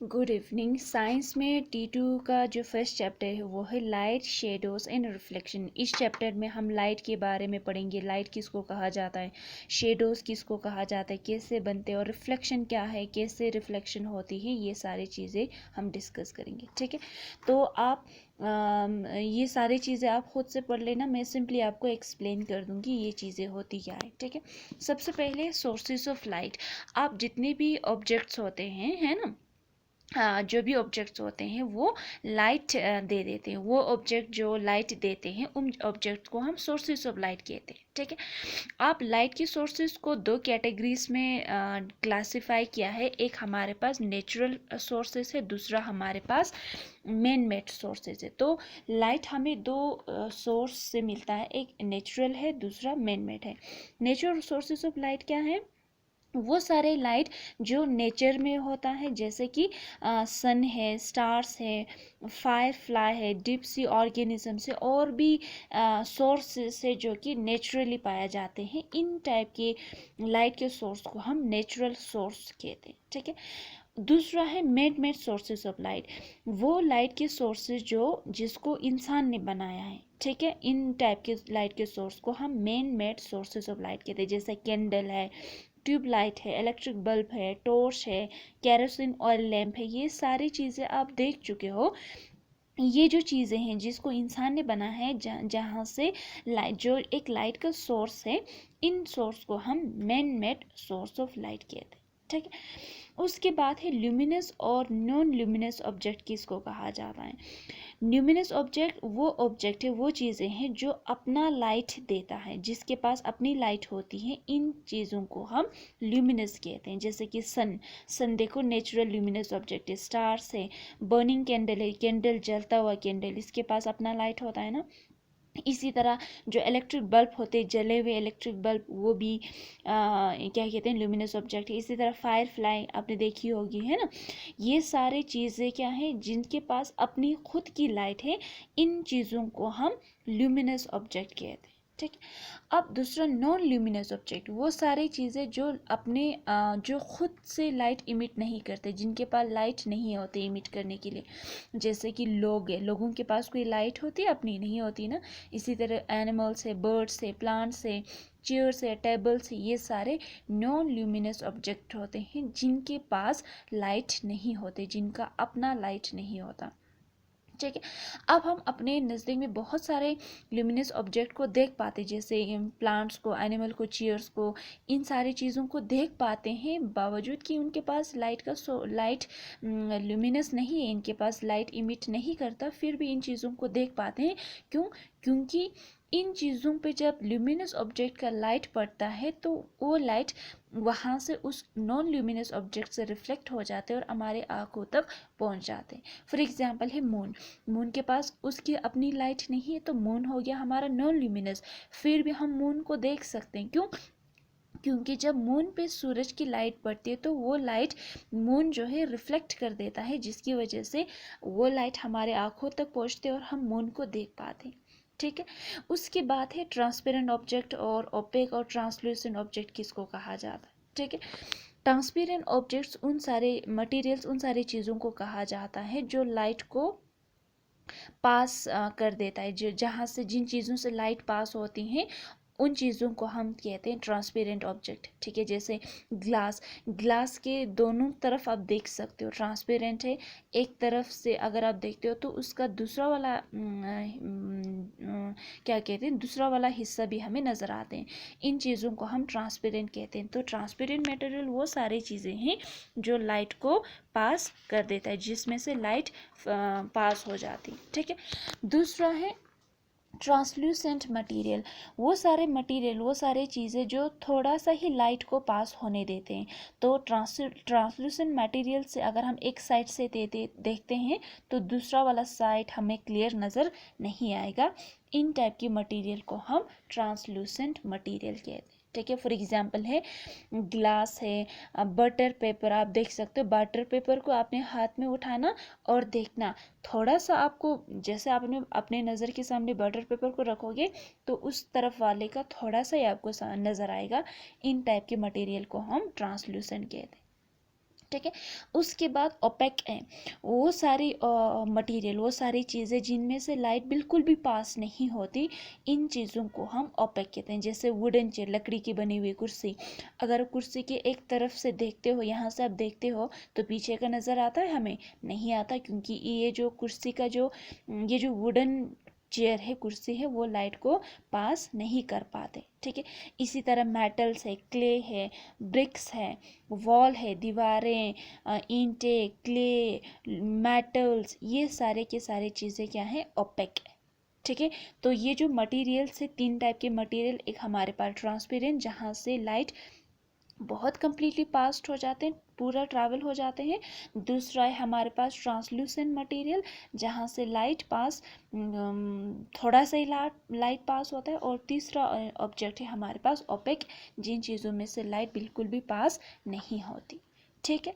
Good evening. Science में T2 का जो फर्स्ट चैप्टर है वो है लाइट, शेडोज़ एंड रिफ्लेक्शन। इस चैप्टर में हम लाइट के बारे में पढ़ेंगे। लाइट किसको कहा जाता है, शेडोज़ किसको कहा जाता है, कैसे बनते हैं, और रिफ्लेक्शन क्या है, कैसे रिफ्लेक्शन होती है, ये सारी चीज़ें हम डिस्कस करेंगे। ठीक है, तो आप ये सारी चीज़ें आप खुद से पढ़ लेना। मैं सिंपली आपको एक्सप्लेन कर दूंगी ये चीज़ें होती क्या है। ठीक है, सबसे पहले सोर्सेज ऑफ लाइट। आप जितने भी ऑब्जेक्ट्स होते हैं, है ना, जो भी ऑब्जेक्ट्स होते हैं वो लाइट दे देते हैं। वो ऑब्जेक्ट जो लाइट देते हैं उन ऑब्जेक्ट को हम सोर्सेज ऑफ लाइट कहते हैं। ठीक है, आप लाइट की सोर्सेज को दो कैटेगरीज में क्लासिफाई किया है। एक हमारे पास नेचुरल सोर्सेज है, दूसरा हमारे पास मैन मेड सोर्सेज है। तो लाइट हमें दो सोर्स से मिलता है, एक नेचुरल है, दूसरा मैन मेड है। नेचुरल सोर्सेज ऑफ लाइट क्या है? वो सारे लाइट जो नेचर में होता है, जैसे कि सन है, स्टार्स है, फायर फ्लाई है, डीप सी ऑर्गेनिज्म है, और भी सोर्सेस है जो कि नेचुरली पाए जाते हैं। इन टाइप के लाइट के सोर्स को हम नेचुरल सोर्स कहते हैं। ठीक है, दूसरा है made made sources of light. वो लाइट के सोर्सेज जो जिसको इंसान ने बनाया है। ठीक है, इन टाइप के लाइट के सोर्स को हम main made sources of light कहते हैं। जैसे कैंडल है, ट्यूबलाइट है, इलेक्ट्रिक बल्ब है, टॉर्च है, केरोसिन ऑयल लैंप है। ये सारी चीज़ें आप देख चुके हो। ये जो चीज़ें हैं जिसको इंसान ने बना है, जहाँ से लाइट, जो एक लाइट का सोर्स है, इन सोर्स को हम man made source of light कहते हैं। ठीक है, उसके बाद है ल्यूमिनस और नॉन ल्यूमिनस ऑब्जेक्ट किसको कहा जाता है। ल्यूमिनस ऑब्जेक्ट वो ऑब्जेक्ट है, वो चीज़ें हैं जो अपना लाइट देता है, जिसके पास अपनी लाइट होती है। इन चीज़ों को हम ल्यूमिनस कहते हैं। जैसे कि सन देखो नेचुरल ल्यूमिनस ऑब्जेक्ट है। स्टार्स है, बर्निंग कैंडल है, कैंडल जलता हुआ कैंडल, इसके पास अपना लाइट होता है ना। इसी तरह जो इलेक्ट्रिक बल्ब होते हैं, जले हुए इलेक्ट्रिक बल्ब, वो भी क्या कहते हैं, ल्यूमिनस ऑब्जेक्ट है। इसी तरह फायर फ्लाई आपने देखी होगी, है ना। ये सारे चीज़ें क्या हैं, जिनके पास अपनी खुद की लाइट है। इन चीज़ों को हम ल्यूमिनस ऑब्जेक्ट कहते हैं। ठीक है, अब दूसरा नॉन ल्यूमिनस ऑब्जेक्ट, वो सारी चीज़ें जो अपने जो खुद से लाइट इमिट नहीं करते, जिनके पास लाइट नहीं होती इमिट करने के लिए। जैसे कि लोग हैं, लोगों के पास कोई लाइट होती है, अपनी नहीं होती ना। इसी तरह एनिमल्स है, बर्ड्स है, प्लांट्स है, चेयर्स है, टेबल्स है, ये सारे नॉन ल्यूमिनस ऑब्जेक्ट होते हैं जिनके पास लाइट नहीं होते, जिनका अपना लाइट नहीं होता। ठीक है, अब हम अपने नज़दीक में बहुत सारे ल्यूमिनस ऑब्जेक्ट को देख पाते, जैसे प्लांट्स को, एनिमल को, चेयर्स को, इन सारी चीज़ों को देख पाते हैं, बावजूद कि उनके पास लाइट ल्यूमिनस नहीं है, इनके पास लाइट इमिट नहीं करता, फिर भी इन चीज़ों को देख पाते हैं। क्यों? क्योंकि इन चीज़ों पे जब ल्यूमिनस ऑब्जेक्ट का लाइट पड़ता है तो वो लाइट वहाँ से उस नॉन ल्यूमिनस ऑब्जेक्ट से रिफ्लेक्ट हो जाते हैं और हमारे आँखों तक पहुँच जाते हैं। फॉर एग्जांपल है मून। मून के पास उसकी अपनी लाइट नहीं है, तो मून हो गया हमारा नॉन ल्यूमिनस, फिर भी हम मून को देख सकते हैं। क्यों? क्योंकि जब मून पे सूरज की लाइट पड़ती है तो वो लाइट मून जो है रिफ्लेक्ट कर देता है, जिसकी वजह से वो लाइट हमारे आँखों तक पहुँचते हैं और हम मून को देख पाते हैं। ठीक है, उसके बाद है ट्रांसपेरेंट ऑब्जेक्ट और ओपेक और ट्रांसलूसेंट ऑब्जेक्ट किसको कहा जाता है। ठीक है, ट्रांसपेरेंट ऑब्जेक्ट्स उन सारे मटेरियल्स, उन सारी चीज़ों को कहा जाता है जो लाइट को पास कर देता है, जो जहाँ से जिन चीज़ों से लाइट पास होती हैं उन चीज़ों को हम कहते हैं ट्रांसपेरेंट ऑब्जेक्ट। ठीक है, जैसे ग्लास, ग्लास के दोनों तरफ आप देख सकते हो, ट्रांसपेरेंट है। एक तरफ से अगर आप देखते हो तो उसका दूसरा वाला क्या कहते हैं, दूसरा वाला हिस्सा भी हमें नज़र आते हैं। इन चीज़ों को हम ट्रांसपेरेंट कहते हैं। तो ट्रांसपेरेंट मटेरियल वो सारी चीज़ें हैं जो लाइट को पास कर देता है, जिसमें से लाइट पास हो जाती। ठीक है, दूसरा है ट्रांसल्यूसेंट मटेरियल। वो सारे मटेरियल, वो सारे चीज़ें जो थोड़ा सा ही लाइट को पास होने देते हैं। तो ट्रांसल्यूसेंट मटेरियल से अगर हम एक साइड से देखते हैं तो दूसरा वाला साइड हमें क्लियर नज़र नहीं आएगा। इन टाइप की मटेरियल को हम ट्रांसल्यूसेंट मटेरियल कहते हैं। ठीक है, फॉर एग्जांपल है ग्लास है, बटर पेपर, आप देख सकते हो बटर पेपर को आपने हाथ में उठाना और देखना, थोड़ा सा आपको, जैसे आपने अपने नज़र के सामने बटर पेपर को रखोगे तो उस तरफ वाले का थोड़ा सा ही आपको नज़र आएगा। इन टाइप के मटेरियल को हम ट्रांसलूसेंट कहते हैं। ठीक है। उसके बाद ओपेक है, वो सारी मटेरियल, वो सारी चीज़ें जिनमें से लाइट बिल्कुल भी पास नहीं होती, इन चीज़ों को हम ओपेक कहते हैं। जैसे वुडन चेयर, लकड़ी की बनी हुई कुर्सी, अगर कुर्सी के एक तरफ से देखते हो, यहाँ से आप देखते हो तो पीछे का नज़र आता है, हमें नहीं आता, क्योंकि ये जो कुर्सी का जो ये जो वुडन चेयर है, कुर्सी है, वो लाइट को पास नहीं कर पाते। ठीक है। इसी तरह मेटल्स है, क्ले है, ब्रिक्स है, वॉल है, दीवारें, ईंटें, क्ले, मेटल्स, ये सारे के सारे चीज़ें क्या हैं, ओपेक है। ठीक है। तो ये जो मटेरियल्स है, तीन टाइप के मटेरियल, एक हमारे पास ट्रांसपेरेंट, जहाँ से लाइट बहुत कंप्लीटली पास्ड हो जाते हैं, पूरा ट्रैवल हो जाते हैं। दूसरा है हमारे पास ट्रांसल्यूसेंट मटेरियल, जहाँ से लाइट पास थोड़ा सा ही लाइट पास होता है। और तीसरा ऑब्जेक्ट है हमारे पास ओपेक, जिन चीज़ों में से लाइट बिल्कुल भी पास नहीं होती। ठीक है।